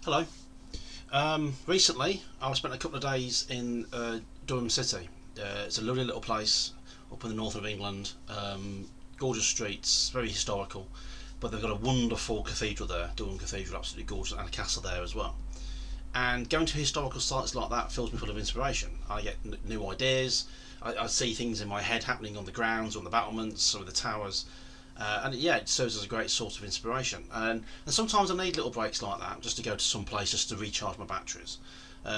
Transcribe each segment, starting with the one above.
Hello. Recently, I spent a couple of days in Durham City. It's a lovely little place up in the north of England. Gorgeous streets, very historical, but they've got a wonderful cathedral there. Durham Cathedral, absolutely gorgeous, and a castle there as well. And going to historical sites like that fills me full of inspiration. I get new ideas. I see things in my head happening on the grounds, on the battlements, or the towers, and yeah, it serves as a great source of inspiration. And sometimes I need little breaks like that just to go to some place just to recharge my batteries,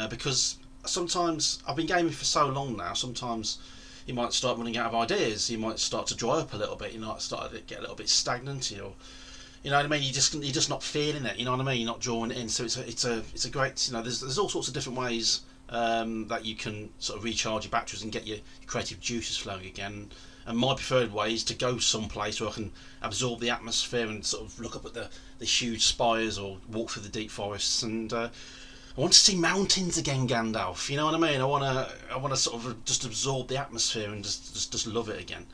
because sometimes I've been gaming for so long now. Sometimes you might start running out of ideas. You might start to dry up a little bit. You might start to get a little bit stagnant. You know what I mean. You're just not feeling it. You know what I mean. You're not drawing it in. So it's a great. There's all sorts of different ways that you can sort of recharge your batteries and get your creative juices flowing again. And my preferred way is to go someplace where I can absorb the atmosphere and sort of look up at the huge spires or walk through the deep forests. And I want to see mountains again, Gandalf. You know what I mean? I want to sort of just absorb the atmosphere and just love it again.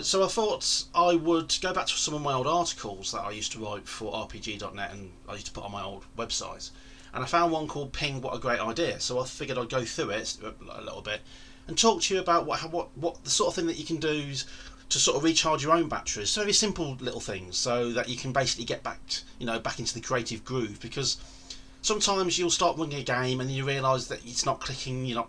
So I thought I would go back to some of my old articles that I used to write for RPG.net and I used to put on my old website. And I found one called Ping, What a Great Idea. So I figured I'd go through it a little bit and talk to you about what the sort of thing that you can do to sort of recharge your own batteries. So very simple little things, so that you can basically get back into the creative groove. Because sometimes you'll start running a game and you realise that it's not clicking. You're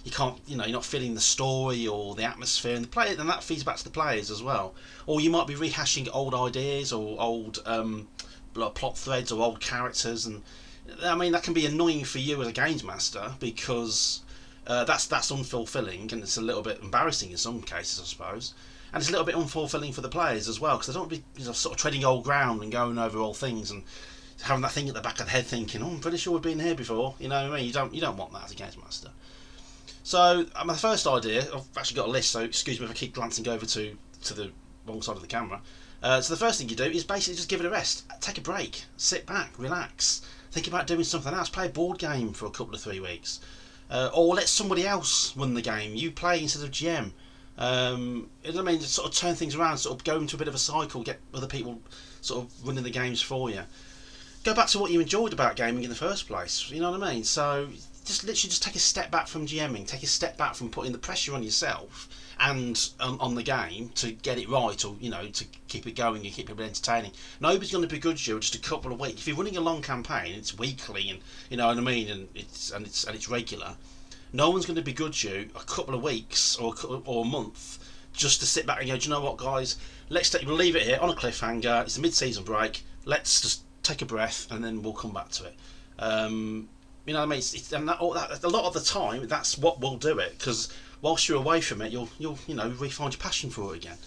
not feeling the story or the atmosphere, and and that feeds back to the players as well. Or you might be rehashing old ideas or old plot threads or old characters, and I mean that can be annoying for you as a games master because that's unfulfilling, and it's a little bit embarrassing in some cases, I suppose. And it's a little bit unfulfilling for the players as well, because they don't want to be sort of treading old ground and going over old things and having that thing at the back of the head thinking, "Oh, I'm pretty sure we've been here before." You know what I mean? You don't want that as a games master. So my first idea, I've actually got a list, so excuse me if I keep glancing over to the wrong side of the camera. So the first thing you do is basically just give it a rest, take a break, sit back, relax, think about doing something else, play a board game for a couple of 3 weeks. Or let somebody else run the game. You play instead of GM. You know what I mean? Just sort of turn things around, sort of go into a bit of a cycle, get other people sort of running the games for you. Go back to what you enjoyed about gaming in the first place. You know what I mean? So just literally just take a step back from GMing, take a step back from putting the pressure on yourself and on the game to get it right, or to keep it going and keep it entertaining. Nobody's going to begrudge you just a couple of weeks. If you're running a long campaign, it's weekly, and you know what I mean, and it's regular. No one's going to begrudge you a couple of weeks or a month just to sit back and go, do you know what, guys? We'll leave it here on a cliffhanger. It's a mid-season break. Let's just take a breath and then we'll come back to it. You know what I mean? A lot of the time, that's what will do it, because whilst you're away from it, you'll re-find your passion for it again.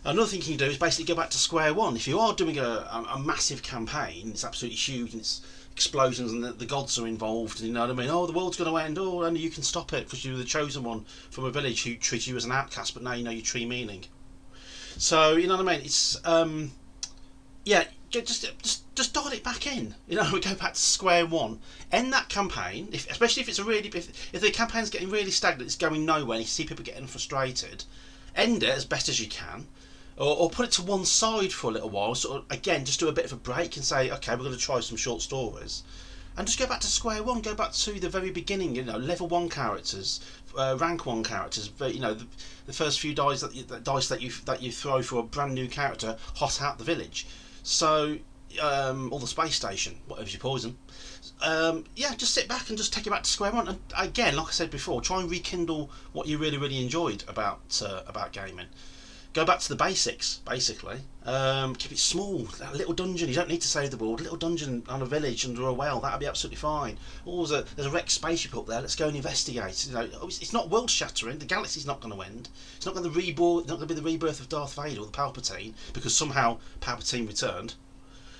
Another thing you can do is basically go back to square one. If you are doing a massive campaign, it's absolutely huge and it's explosions and the gods are involved, you know what I mean? Oh, the world's going to end. Oh, only you can stop it because you were the chosen one from a village who treated you as an outcast, but now you know your true meaning. So you know what I mean? It's yeah, just dial it back in. We go back to square one. End that campaign, especially if it's if the campaign's getting really stagnant, it's going nowhere, and you see people getting frustrated. End it as best as you can, or put it to one side for a little while. Sort of again, just do a bit of a break and say, okay, we're going to try some short stories, and just go back to square one. Go back to the very beginning. Level one characters, rank one characters. The first few dice that you throw for a brand new character hot out the village. So, or the space station, whatever's your poison. Just sit back and just take it back to square one. And again, like I said before, try and rekindle what you really, really enjoyed about gaming. Go back to the basics, basically. Keep it small. That little dungeon, you don't need to save the world. A little dungeon on a village under a well, that'll be absolutely fine. Or there's a wrecked spaceship up there, let's go and investigate. It's not world shattering, the galaxy's not going to end. It's not going to be the rebirth of Darth Vader or the Palpatine, because somehow Palpatine returned.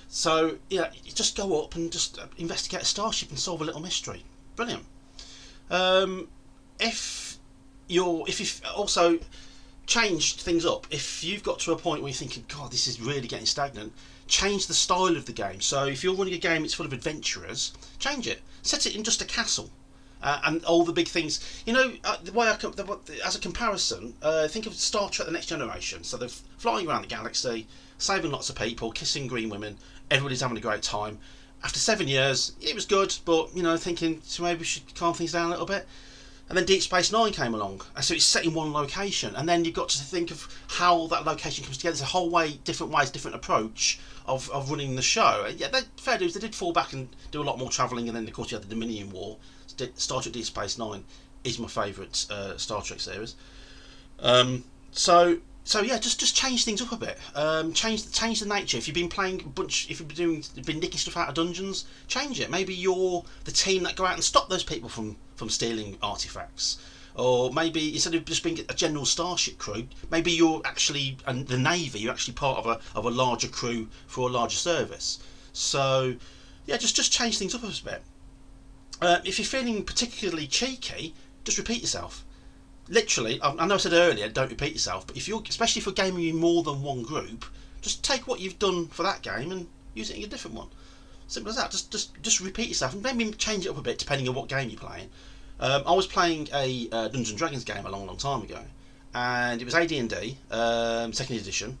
So, you just go up and just investigate a starship and solve a little mystery. Brilliant. If you've also changed things up, if you've got to a point where you're thinking, God, this is really getting stagnant, change the style of the game. So if you're running a game that's full of adventurers, change it. Set it in just a castle. And all the big things, the way as a comparison, think of Star Trek: The Next Generation. So they're flying around the galaxy, saving lots of people, kissing green women, everybody's having a great time, After 7 years, it was good, but thinking so maybe we should calm things down a little bit. And then Deep Space Nine came along, and so it's set in one location, and then you've got to think of how that location comes together. There's a whole different ways, different approach of running the show. And yeah, fair dues, they did fall back and do a lot more travelling, and then of course you had the Dominion War. Star Trek Deep Space Nine is my favourite Star Trek series. So yeah, just change things up a bit. Change the nature. If you've been playing a bunch, if you've been nicking stuff out of dungeons, change it. Maybe you're the team that go out and stop those people from stealing artifacts, or maybe instead of just being a general starship crew, maybe you're actually the Navy. You're actually part of a larger crew for a larger service. So yeah, just change things up a bit. If you're feeling particularly cheeky, just repeat yourself. Literally, I know I said earlier, don't repeat yourself, but especially if you're gaming in more than one group, just take what you've done for that game and use it in a different one. Simple as that. Just repeat yourself and maybe change it up a bit depending on what game you're playing. I was playing a Dungeons and Dragons game a long time ago, and it was AD&D, second edition,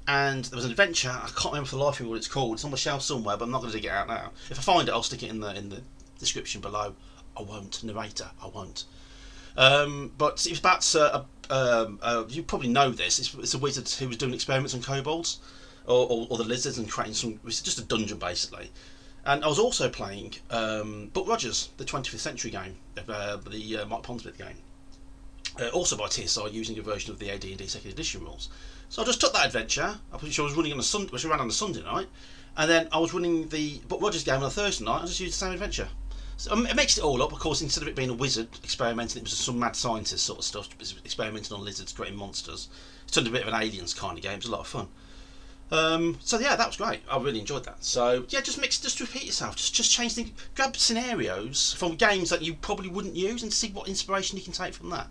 and there was an adventure. I can't remember for the life of me what it's called. It's on my shelf somewhere, but I'm not going to dig it out now. If I find it, I'll stick it in the description below. I won't. Narrator, I won't. But it was about you probably know this. It's a wizard who was doing experiments on kobolds or the lizards and creating some. It was just a dungeon basically. And I was also playing Buck Rogers, the 25th century game, the Mike Pondsmith game, also by TSI, using a version of the AD&D second edition rules. So I just took that adventure, which I was running which I ran on a Sunday night, and then I was running the Buck Rogers game on a Thursday night. I just used the same adventure. So it mixed it all up. Of course, instead of it being a wizard experimenting, it was some mad scientist sort of stuff, experimenting on lizards, creating monsters. It turned a bit of an Aliens kind of game. It was a lot of fun. So yeah, that was great. I really enjoyed that. So yeah, just repeat yourself. Just change things. Grab scenarios from games that you probably wouldn't use and see what inspiration you can take from that.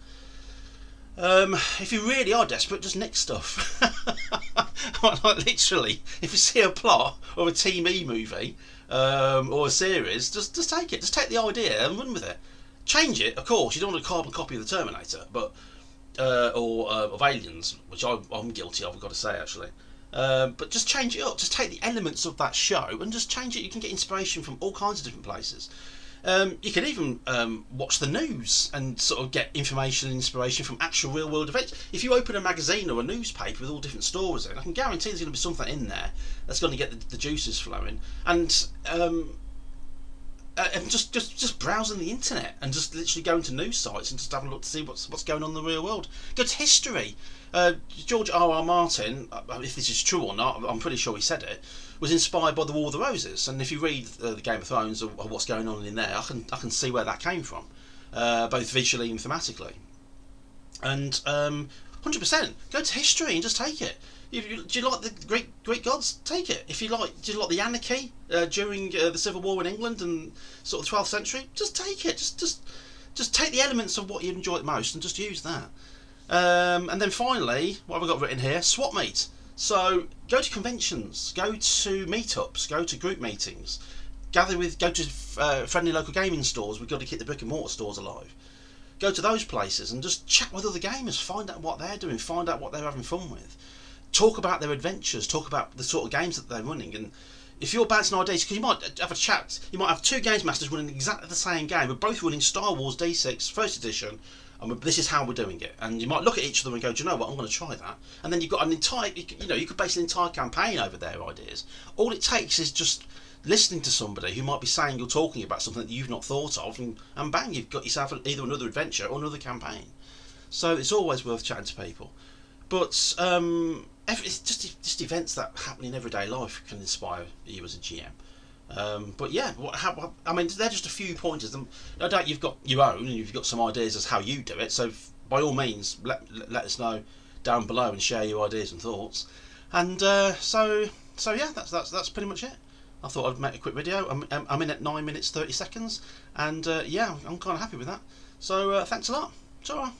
If you really are desperate, just nick stuff. Like literally, if you see a plot or a Team E movie or a series, just take it. Just take the idea and run with it. Change it, of course. You don't want a carbon copy of the Terminator, but or of Aliens, which I'm guilty of. I've got to say actually. But just change it up. Just take the elements of that show and just change it. You can get inspiration from all kinds of different places. You can even watch the news and sort of get information and inspiration from actual real world events. If you open a magazine or a newspaper with all different stories in, I can guarantee there's going to be something in there that's going to get the juices flowing. And just browsing the internet and just literally going to news sites and just having a look to see what's going on in the real world. Go to history. George R.R. Martin, if this is true or not, I'm pretty sure he said it, was inspired by the War of the Roses. And if you read the Game of Thrones or what's going on in there, I can see where that came from, both visually and thematically. And 100%, go to history and just take it. Do you like the Greek gods? Take it. Do you like the anarchy during the Civil War in England and sort of 12th century? Just take it. Just take the elements of what you enjoy the most and just use that. And then finally, what have I got written here? Swap meet. So go to conventions, go to meetups, go to group meetings, go to friendly local gaming stores. We've got to keep the brick and mortar stores alive. Go to those places and just chat with other gamers, find out what they're doing, find out what they're having fun with. Talk about their adventures, talk about the sort of games that they're running, and if you're bouncing ideas, because you might have a chat, you might have two Gamesmasters running exactly the same game, we're both running Star Wars D6 first edition, and this is how we're doing it. And you might look at each of them and go, do you know what, I'm going to try that. And then you've got an entire, you could base an entire campaign over their ideas. All it takes is just listening to somebody who might be saying or talking about something that you've not thought of, and bang, you've got yourself either another adventure or another campaign. So it's always worth chatting to people. But it's just events that happen in everyday life can inspire you as a GM. But yeah, I mean, they're just a few pointers. No doubt you've got your own and you've got some ideas as how you do it. So by all means, let us know down below and share your ideas and thoughts. And so yeah, that's pretty much it. I thought I'd make a quick video. I'm in at 9 minutes 30 seconds, and yeah, I'm kind of happy with that. So thanks a lot. Ta-ra.